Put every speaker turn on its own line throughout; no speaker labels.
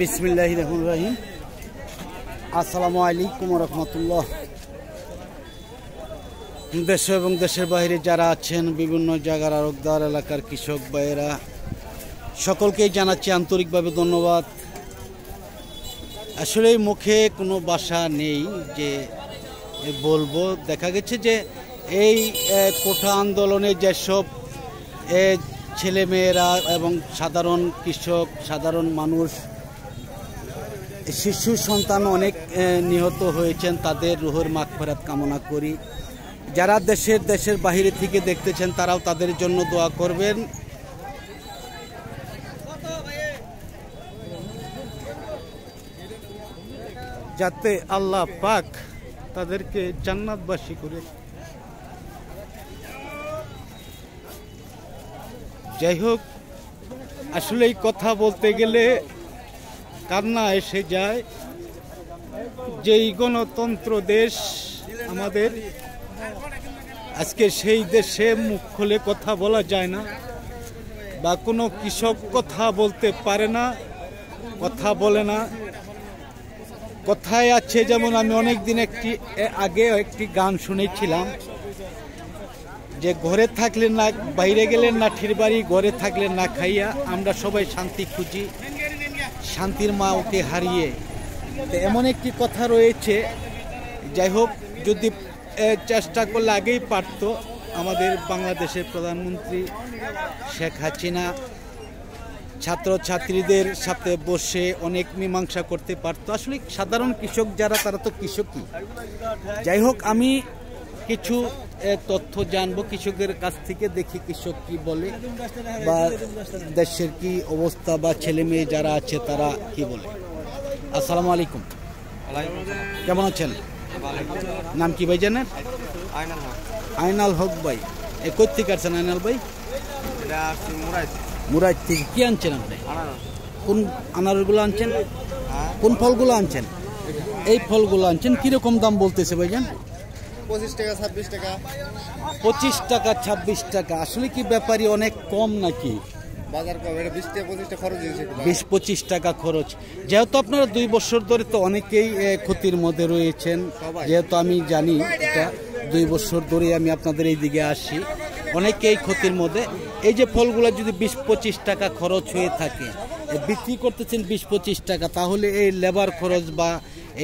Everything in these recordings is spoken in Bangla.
বিসমিল্লাহির রহমানির রহিম। আসসালামু আলাইকুম ওয়া রাহমাতুল্লাহ। দেশে এবং দেশের বাইরে যারা আছেন বিভিন্ন জায়গার আরকদার এলাকার কৃষক ভাইয়েরা সকলকেই জানাচ্ছি আন্তরিকভাবে ধন্যবাদ। আসলে মুখে কোনো ভাষা নেই যে বলবো। দেখা গেছে যে এই কোঠা আন্দোলনে যেসব ছেলেমেয়েরা এবং সাধারণ কৃষক, সাধারণ মানুষ, শিশু সন্তান অনেক নিহত হয়েছেন, তাদের রুহের মাগফিরাত কামনা করি। যারা দেশের বাহিরে থেকে দেখতেছেন তারাও তাদের জন্য দোয়া করবেন। যাতে আল্লাহ পাক তাদেরকে জান্নাতবাসী করে। যাই হোক, আসলে এই কথা বলতে গেলে কান্না এসে যায়। যেই গণতন্ত্র দেশ আমাদের, আজকে সেই দেশে মুখ খুলে কথা বলা যায় না, বা কোনো কৃষক কথা বলতে পারে না, কথা বলে না। কথায় আছে যেমন, আমি অনেকদিন আগে একটি গান শুনেছিলাম যে ঘরে থাকলে না বাইরে গেলেন না ঠির বাড়ি, ঘরে থাকলে না খাইয়া, আমরা সবাই শান্তি খুঁজি, শান্তির মা ওকে হারিয়ে। তো এমন একটি কথা রয়েছে। যাই হোক, যদি চেষ্টা করলে আগেই পারত আমাদের বাংলাদেশের প্রধানমন্ত্রী শেখ হাসিনা ছাত্রছাত্রীদের সাথে বসে অনেক মীমাংসা করতে পারত। আসলে সাধারণ কৃষক যারা, তারা তো কৃষকই। যাই হোক, আমি কিছু তথ্য জানবো কৃষকের কাছ থেকে, দেখি কৃষক কি বলে বা দেশের কি অবস্থা বা ছেলে মেয়ে যারা আছে তারা কি বলে। আসসালামু আলাইকুম, কেমন আছেন? নাম কি ভাই জানেন? আইনাল হক ভাই। কই থেকে আসছেন আইনাল ভাই? মুরাদ থেকে। কি আনছেন আপনি? কোন আনারগুলো আনছেন? কোন ফলগুলো আনছেন? এই ফলগুলো আনছেন। কিরকম দাম বলতেছে ভাইজান?
25 টাকা 26 টাকা।
25 টাকা 26 টাকা। আসলে কি ব্যাপারই অনেক কম নাকি?
বাজার কম, এটা 20 টাকা 25 টাকা খরচ হয়েছে।
20-25 টাকা খরচ। যেহেতু আপনারা 2 বছর ধরে তো অনেকেই ক্ষতির মধ্যে রয়েছেন, যেহেতু আমি জানি এটা 2 বছর ধরে আমি আপনাদের এই দিকে আসি, অনেকেই ক্ষতির মধ্যে। এই যে ফলগুলো যদি 20-25 টাকা খরচ হয়ে থাকে, বিক্রি করতেছেন 20-25 টাকা, তাহলে এই লেবার খরচ বা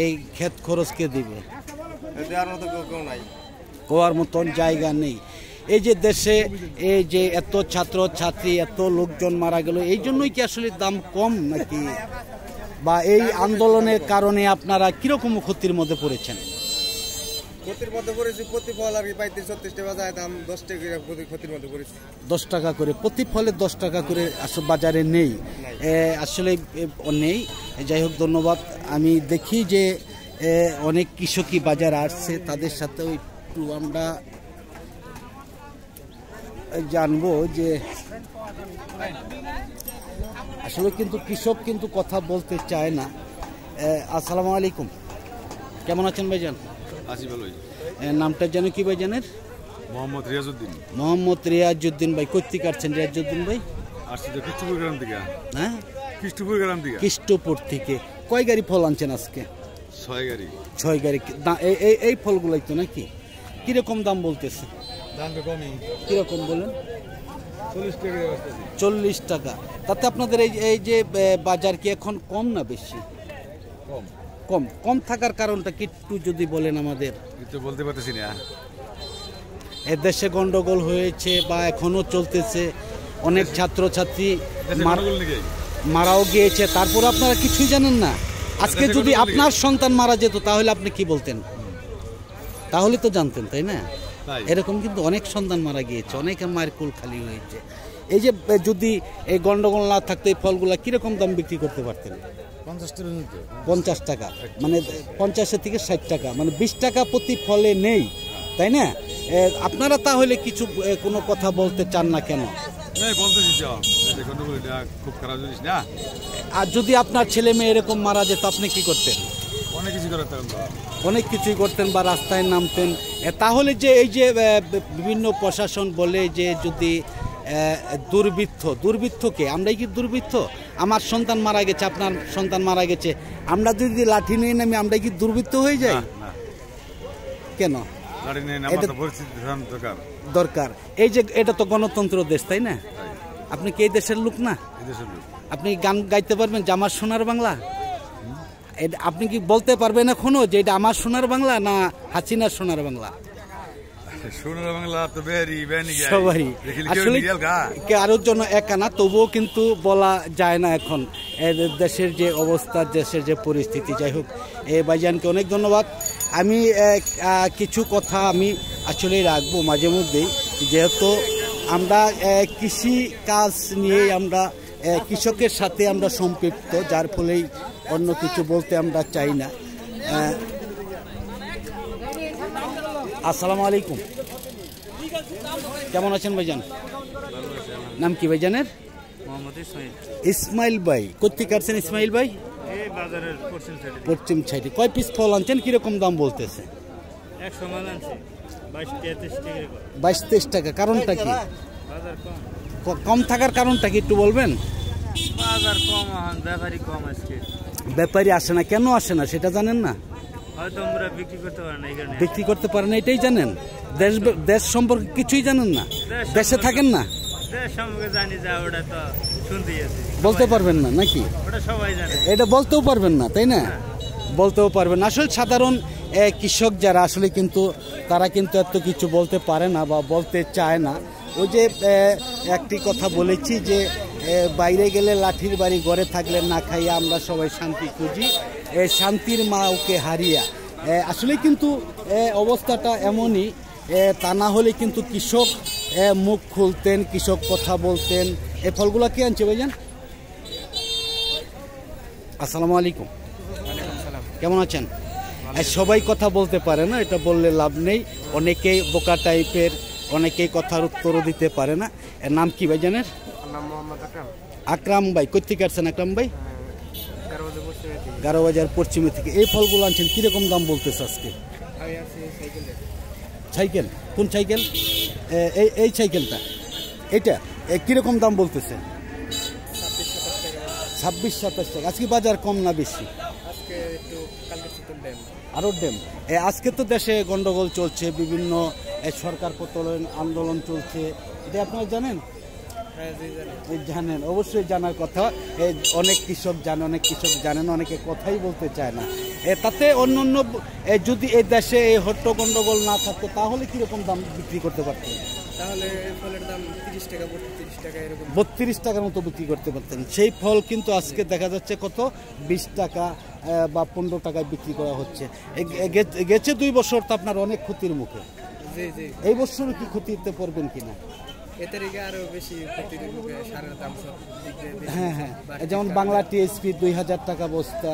এই ক্ষেত খরচ কে দিবে? কোয়ার মতন জায়গা নেই। এই যে দেশে এই যে এত ছাত্র ছাত্রী, এত লোকজন মারা গেল, এই জন্যই কি আসলে দাম কম নাকি? বা এই আন্দোলনের কারণে আপনারা কিরকম ক্ষতির মধ্যে পড়েছেন?
ক্ষতির মধ্যে পড়েছি, প্রতি ফল আর কি পাইতে 36 টাকা যায়, দাম 10 টাকা ক্ষতির মধ্যে পড়েছি।
10 টাকা করে প্রতি ফলে 10 টাকা করে আসলে বাজারে নেই, আসলে নেই। যাই হোক, ধন্যবাদ। আমি দেখি যে অনেক কৃষকই বাজারে আসছে, তাদের সাথেও একটু আমরা জানবো যে আসলে কিন্তু কৃষক কিন্তু কথা বলতে চায় না। আসসালামু আলাইকুম, কেমন আছেন ভাইজান?
আছি ভালোই।
নামটা যেন কি ভাইজানের?
মোহাম্মদ রিয়াজউদ্দিন।
মোহাম্মদ রিয়াজউদ্দিন ভাই। কই থেকে আসছেন রিয়াজউদ্দিন ভাই?
আসছি তো কৃষ্টপুর গ্রাম থেকে।
হ্যাঁ,
কৃষ্টপুর গ্রাম থেকে।
কৃষ্টপুর থেকে। কয় গাড়ি ফল আনছেন আজকে?
6 গাড়ি।
6 গাড়ি। এই ফলগুলাই তো নাকি? কিরকম দাম বলতেছে?
দাম তো কমই।
কিরকম বলেন?
40 টাকা।
40 টাকা। তাতে আপনাদের এই যে বাজার কি এখন কম না বেশি?
কম।
কম। কম থাকার কারণটা কি একটু যদি বলেন আমাদের?
কিছু বলতে পারতেছি না।
এ দেশে গন্ডগোল হয়েছে বা এখনো চলতেছে, অনেক ছাত্রছাত্রী মারাও গিয়েছে, তারপর আপনারা কিছুই জানেন না। আজকে যদি আপনার সন্তান মারা যেত তাহলে আপনি কি বলতেন? তাহলে তো জানতেন, তাই না? এরকম কিন্তু অনেক সন্তান মারা গিয়েছে, অনেকের মায়ের কোল খালি হয়েছে। এই যে যদি এই গন্ডগোল না থাকতো, এই ফলগুলা কিরকম দাম বিক্রি করতে পারতেন? 50 টাকা, মানে 50 থেকে 60 টাকা, মানে 20 টাকা প্রতি ফলে নেই, তাই না? আপনারা তাহলে কিছু কোনো কথা বলতে চান না কেন?
খুব খারাপ জিনিস না।
আর যদি আপনার ছেলে মেয়ে এরকম মারা যেত, আপনি কি করতেন? অনেক কিছুই করতেন বা রাস্তায় নামতেন। তাহলে যে এই যে বিভিন্ন প্রশাসন বলে যে যদি দুর্বৃত্তকে আমরাই কি দুর্বৃত্ত? আমার সন্তান মারা গেছে, আপনার সন্তান মারা গেছে, আমরা যদি লাঠি নিয়ে নামি আমরা কি দুর্বৃত্ত হয়ে যাই? কেন দরকার? এই যে এটা তো গণতন্ত্র দেশ, তাই না? আপনি কি এই দেশের লোক না? আপনি গান গাইতে পারবেন যে আমার সোনার বাংলা? আপনি কি বলতে পারবেন এখনো যে এটা আমার সোনার বাংলা না হাসিনার সোনার বাংলা? সবারই আসলে কারোর জন্য একা না, তবুও কিন্তু বলা যায় না এখন দেশের যে অবস্থা, দেশের যে পরিস্থিতি। যাই হোক, ভাইজানকে অনেক ধন্যবাদ। আমি কিছু কথা আমি আসলে রাখবো মাঝে মধ্যেই, যেহেতু আমরা কৃষি কাজ নিয়ে আমরা কৃষকের সাথে আমরা সম্পৃক্ত, যার ফলেই অন্য কিছু বলতে আমরা চাই না। আসসালামু আলাইকুম, কেমন আছেন ভাইজান? নাম কি ভাইজানের? ইসমাইল ভাই। কোথেকে আসছেন ইসমাইল ভাই? পশ্চিম সাইডে। কয় পিস ফল আনছেন, কিরকম দাম বলতেছে? 22-23 টাকা। কারণটা কি? কম থাকার কারণটা কি একটু বলবেন? ব্যাপারী আসে না। কেন আসে না সেটা জানেন না? বিক্রি করতে পারে না, এটাই জানেন? দেশ সম্পর্কে কিছুই জানেন না? দেশে থাকেন না, বলতে পারবেন না নাকি? এটা বলতেও পারবেন না, তাই না? বলতেও পারবেন না। আসলে সাধারণ কৃষক যারা আসলে কিন্তু তারা কিন্তু এত কিছু বলতে পারে না বা বলতে চায় না। ওই যে একটি কথা বলেছি যে বাইরে গেলে লাঠির বাড়ি, ঘরে থাকলে না খাইয়া আমরা সবাই শান্তি খুঁজি, শান্তির মা ওকে হারিয়া। আসলে কিন্তু অবস্থাটা এমনই, তা না হলে কিন্তু কৃষক মুখ খুলতেন, কৃষক কথা বলতেন। এই ফলগুলো কে আনছে ভাইজান? আসসালামু আলাইকুম, কেমন আছেন? সবাই কথা বলতে পারে না, এটা বললে লাভ নেই। অনেকেই বোকা টাইপের, অনেকেই কথার উত্তরও দিতে পারে না। এর নাম কি ভাইজানের? আকরাম ভাই। কোথেকে আসছেন আকরাম ভাই? গারোবাজার পশ্চিমে থেকে। এই ফলগুলো আনছেন, কিরকম দাম বলতেছে আজকে? সাইকেল? কোন সাইকেল? এই সাইকেলটা, এটা কিরকম দাম বলতেছে? 26-27 টাকা। আজকে বাজার কম না বেশি? আরো ড্যাম। আজকে তো দেশে গন্ডগোল চলছে, বিভিন্ন সরকার পতন আন্দোলন চলছে, এটা আপনারা জানেন? জানেন, অবশ্যই জানার কথা। অনেক কৃষক জানে, অনেক কৃষক জানেন, অনেকে কথাই বলতে চায় না। তাতে অন্য অন্য যদি এই দেশে এই হট্ট গন্ডগোল না থাকতো তাহলে কিরকম দাম বিক্রি করতে পারতেন?
তাহলে ফলের দাম 30 টাকা 32 টাকা এরকম,
32 টাকার মতো বিক্রি করতে পারতেন। সেই ফল কিন্তু আজকে দেখা যাচ্ছে কত, 20 টাকা বা 15 টাকায় বিক্রি করা হচ্ছে। গেছে 2 বছর তো আপনার অনেক ক্ষতির মুখে। এই বছর কি ক্ষতিতে পড়বেন কিনা? হ্যাঁ হ্যাঁ, যেমন বাংলা টিএসপি 2000 টাকা বস্তা,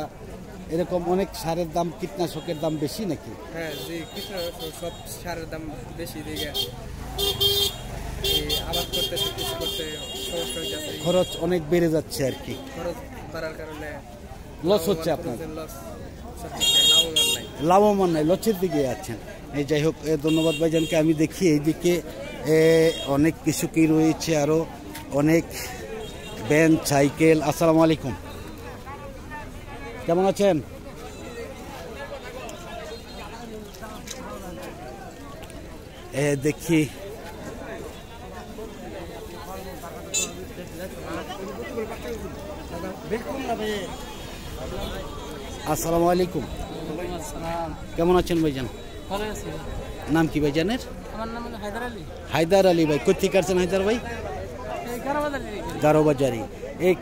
এরকম অনেক সারের দাম, কীটনাশকের দাম বেশি নাকি?
হ্যাঁ, যে কীটনাশক সব সারের দাম বেশি দিকে আবাদ করতে সমস্যা হয়ে যাচ্ছে,
খরচ অনেক বেড়ে যাচ্ছে আর কি।
খরচ বাড়ার কারণে
লস হচ্ছে আপনার? লাভবান নাই, লসের দিকে আছেন। এই যাই হোক, ধন্যবাদ ভাইজানকে। আমি দেখি এইদিকে অনেক কিছু কি রয়েছে, আরো অনেক ভ্যান, সাইকেল। আসসালামু আলাইকুম, কেমন আছেন? দেখি আসসালামু আলাইকুম, কেমন আছেন ভাইজান? নাম কি ভাইজানের? হায়দার আলী ভাই। কোথেকে আসছেন হায়দার ভাই? গারোবাজারি।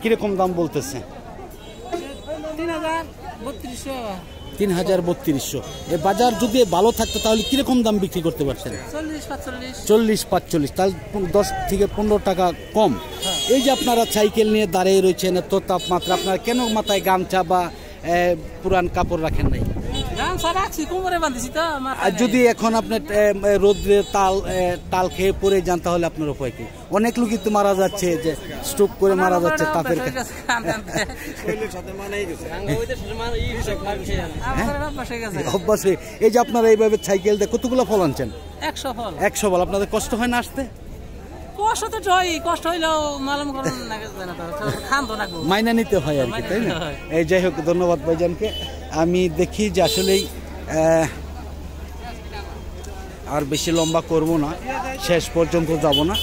কিরকম দাম বলতেছে? 3000-3200। বাজার যদি ভালো থাকতো তাহলে কিরকম দাম বিক্রি করতে পারতেন? 40-45। তাহলে 10 থেকে 15 টাকা কম। এই যে আপনারা সাইকেল নিয়ে দাঁড়িয়ে রয়েছেন, এত তাপমাত্রা, আপনারা কেন মাথায় গামছা বা পুরান কাপড় রাখেন নাই? আর যদি এখন আপনার রোদ্রে তাল খেয়ে পড়ে যান তাহলে আপনার উপায় কি? অনেক লোকই তো মারা যাচ্ছে, যে স্ট্রোক করে মারা যাচ্ছে তাপের। অভ্যাস। এই যে আপনারা এইভাবে সাইকেল দিয়ে কতগুলো ফল আনছেন?
100 ফল।
100 ফল। আপনাদের কষ্ট হয় না আসতে?
কষ্ট তো হয়, কষ্ট হইলেও মালুম করুন না খান তো লাগবো,
মাইনা নিতে হয় আর কি, তাই না? এই যাই হোক, ধন্যবাদ ভাইজানকে। আমি দেখি যে আসলেই আর বেশি লম্বা করব না, শেষ পর্যন্ত যাব না।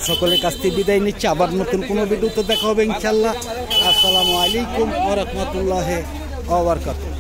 সকলের কাছ থেকে বিদায় নিচ্ছি, আবার নতুন কোনো ভিডিওতে দেখা হবে ইনশাল্লাহ। আসসালামু আলাইকুম ওয়া রাহমাতুল্লাহি ওয়া বারাকাতুহু।